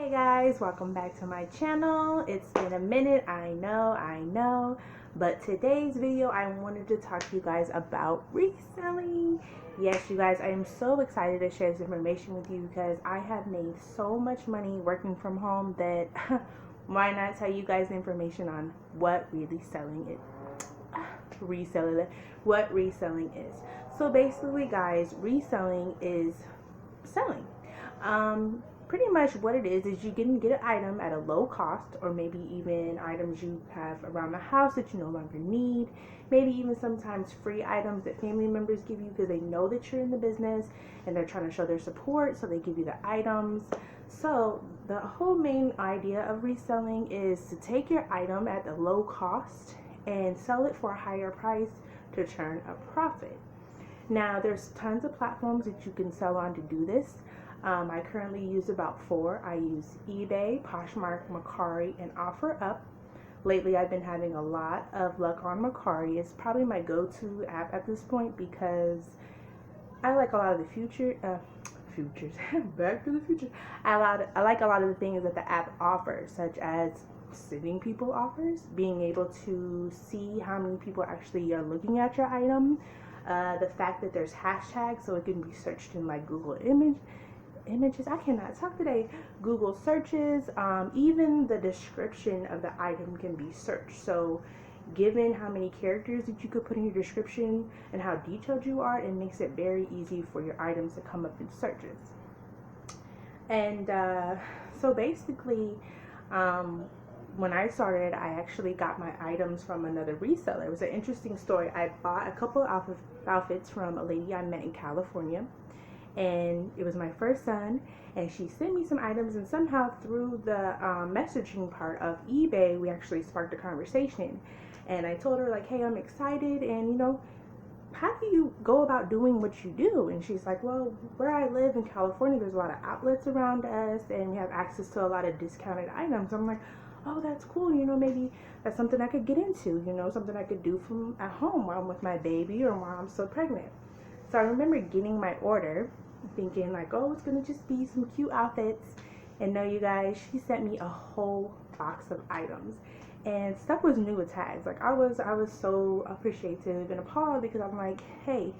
Hey guys, welcome back to my channel. It's been a minute, I know, but today's video I wanted to talk to you guys about reselling. Yes, you guys, I am so excited to share this information with you because I have made so much money working from home that why not tell you guys the information on what really selling is. What reselling is. So basically guys, reselling is selling. Pretty much what it is you can get an item at a low cost, or maybe even items you have around the house that you no longer need, maybe even sometimes free items that family members give you because they know that you're in the business and they're trying to show their support, so they give you the items. So the whole main idea of reselling is to take your item at a low cost and sell it for a higher price to turn a profit. Now there's tons of platforms that you can sell on to do this. I currently use about 4. I use eBay, Poshmark, Mercari, and OfferUp. Lately I've been having a lot of luck on Mercari. It's probably my go-to app at this point because I like a lot of the futures. Back to the future. I like a lot of the things that the app offers, such as sending people offers, being able to see how many people actually are looking at your item, the fact that there's hashtags so it can be searched in like Google images. I cannot talk today. Google searches, even the description of the item can be searched. So given how many characters that you could put in your description and how detailed you are, it makes it very easy for your items to come up in searches. And so basically, when I started, I actually got my items from another reseller. It was an interesting story. I bought a couple of outfits from a lady I met in California, and it was my first son, and she sent me some items, and somehow through the messaging part of eBay, we actually sparked a conversation. And I told her like, hey, I'm excited, and you know, how do you go about doing what you do? And she's like, well, where I live in California, there's a lot of outlets around us, and we have access to a lot of discounted items. I'm like, oh, that's cool, you know, maybe that's something I could get into, you know, something I could do from at home while I'm with my baby or while I'm still pregnant. So I remember getting my order thinking like, oh, it's gonna just be some cute outfits. And no, you guys, she sent me a whole box of items, and stuff was new with tags. Like I was so appreciative and appalled because I'm like, hey,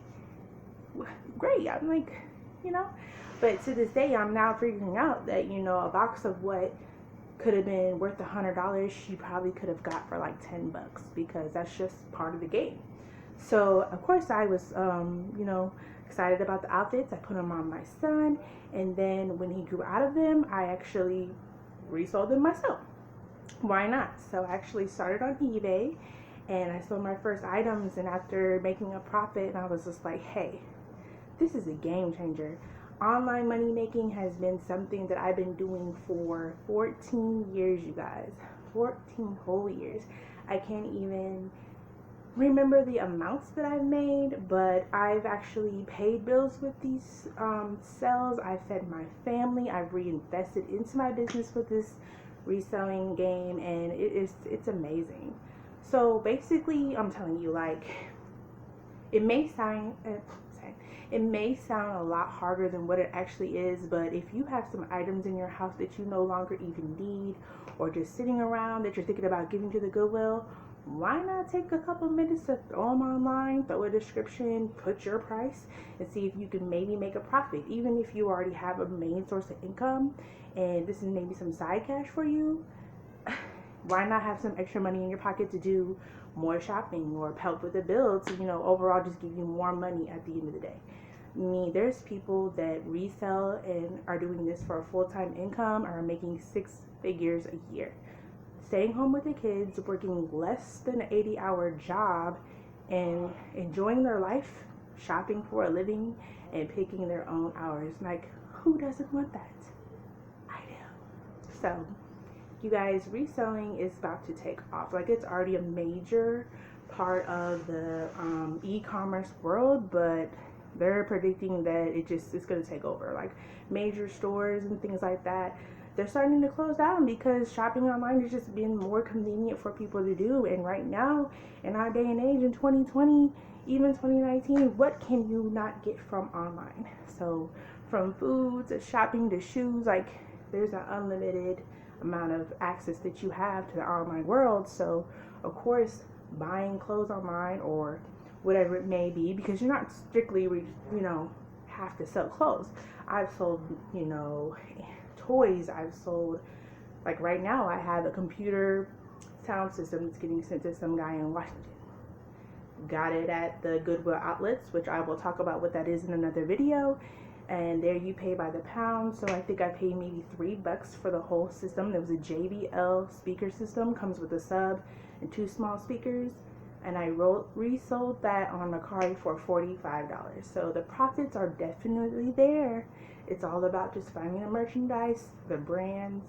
great. I'm like, you know, but to this day I'm now figuring out that, you know, a box of what could have been worth $100 she probably could have got for like $10, because that's just part of the game. So of course I was you know, excited about the outfits. I put them on my son, and then when he grew out of them, I actually resold them myself. Why not? So I actually started on eBay and I sold my first items, and after making a profit, I was just like, hey, this is a game changer. Online money making has been something that I've been doing for 14 years, you guys. 14 whole years. I can't even remember the amounts that I've made, but I've actually paid bills with these sales. I've fed my family. I've reinvested into my business with this reselling game, and it's amazing. So basically, I'm telling you, like, it may sound a lot harder than what it actually is, but if you have some items in your house that you no longer even need, or just sitting around that you're thinking about giving to the Goodwill, why not take a couple minutes to throw them online, throw a description, put your price, and see if you can maybe make a profit. Even if you already have a main source of income and this is maybe some side cash for you, why not have some extra money in your pocket to do more shopping or help with the bill to, you know, overall just give you more money at the end of the day. I mean, there's people that resell and are doing this for a full-time income, or are making 6 figures a year, staying home with the kids, working less than an 80-hour job, and enjoying their life, shopping for a living, and picking their own hours. Like, who doesn't want that? I do. So, you guys, reselling is about to take off. Like, it's already a major part of the e-commerce world, but they're predicting that it's going to take over. Like, major stores and things like that, they're starting to close down because shopping online has just been more convenient for people to do. And right now, in our day and age, in 2020, even 2019, what can you not get from online? So from food to shopping to shoes, like, there's an unlimited amount of access that you have to the online world. So of course, buying clothes online or whatever it may be, because you're not strictly have to sell clothes. I've sold toys. I've sold, like right now I have a computer sound system that's getting sent to some guy in Washington. Got it at the Goodwill outlets, which I will talk about what that is in another video. And there you pay by the pound. So I think I paid maybe $3 for the whole system. There was a JBL speaker system, comes with a sub and 2 small speakers. And I resold that on Mercari for $45. So the profits are definitely there. It's all about just finding the merchandise, the brands,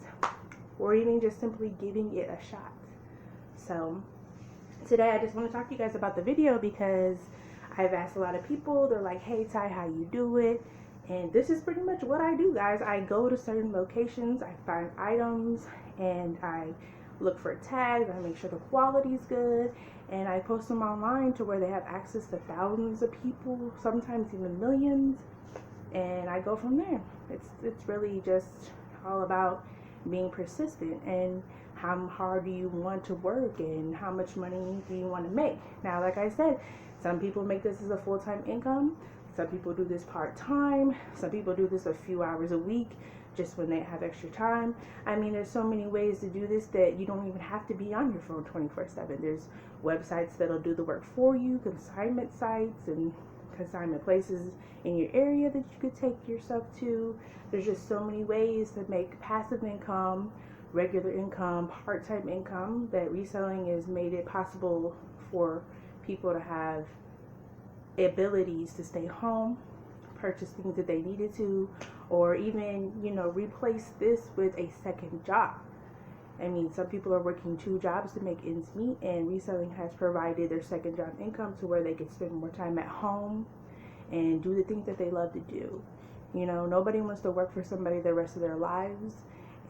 or even just simply giving it a shot. So today I just want to talk to you guys about the video because I've asked a lot of people. They're like, hey Ty, how you do it? And this is pretty much what I do, guys. I go to certain locations, I find items, and I look for tags, I make sure the quality's good, and I post them online to where they have access to thousands of people, sometimes even millions, and I go from there. It's really just all about being persistent and how hard do you want to work and how much money do you want to make. Now, like I said, some people make this as a full-time income. Some people do this part-time. Some people do this a few hours a week just when they have extra time. I mean, there's so many ways to do this that you don't even have to be on your phone 24/7. There's websites that'll do the work for you, consignment sites and consignment places in your area that you could take yourself to. There's just so many ways to make passive income, regular income, part-time income, that reselling has made it possible for people to have abilities to stay home, purchase things that they needed to, or even replace this with a second job. I mean, some people are working 2 jobs to make ends meet, and reselling has provided their second job income to where they can spend more time at home and do the things that they love to do. Nobody wants to work for somebody the rest of their lives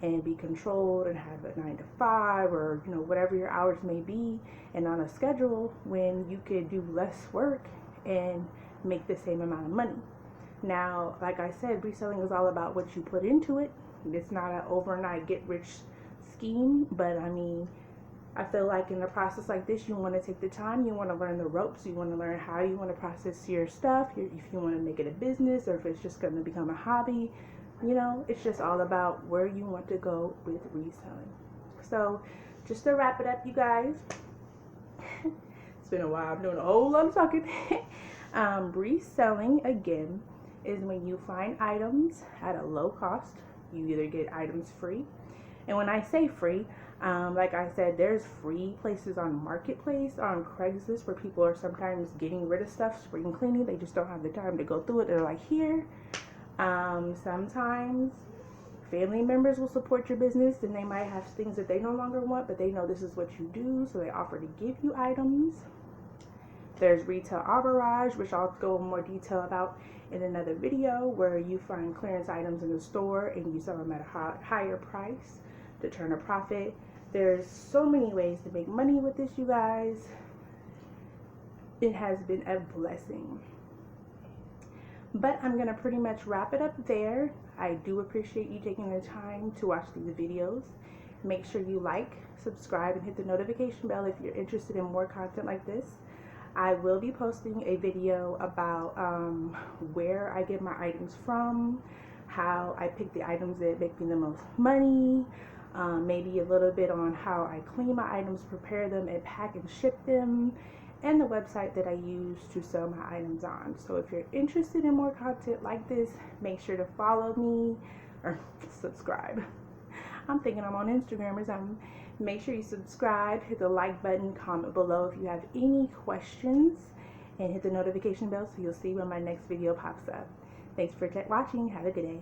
and be controlled and have a 9 to 5 or whatever your hours may be and on a schedule, when you could do less work and make the same amount of money. Now, like I said, reselling is all about what you put into it. It's not an overnight get rich scheme, but I mean, I feel like in a process like this, you want to take the time, you want to learn the ropes, you want to learn how you want to process your stuff, if you want to make it a business or if it's just going to become a hobby. It's just all about where you want to go with reselling. So just to wrap it up, you guys, it's been a while. I'm doing a whole lot of talking. Reselling, again, is when you find items at a low cost. You either get items free, and when I say free, like I said, there's free places on Marketplace, on Craigslist, where people are sometimes getting rid of stuff, spring cleaning. They just don't have the time to go through it. They're like, here. Sometimes family members will support your business, and they might have things that they no longer want, but they know this is what you do, so they offer to give you items. There's retail arbitrage, which I'll go in more detail about in another video, where you find clearance items in the store and you sell them at a higher price to turn a profit. There's so many ways to make money with this, you guys. It has been a blessing. But I'm going to pretty much wrap it up there. I do appreciate you taking the time to watch these videos. Make sure you like, subscribe, and hit the notification bell if you're interested in more content like this. I will be posting a video about where I get my items from, how I pick the items that make me the most money, maybe a little bit on how I clean my items, prepare them, and pack and ship them, and the website that I use to sell my items on. So if you're interested in more content like this, make sure to follow me or subscribe. I'm thinking I'm on Instagram or something. Make sure you subscribe, hit the like button, comment below if you have any questions, and hit the notification bell so you'll see when my next video pops up. Thanks for watching. Have a good day.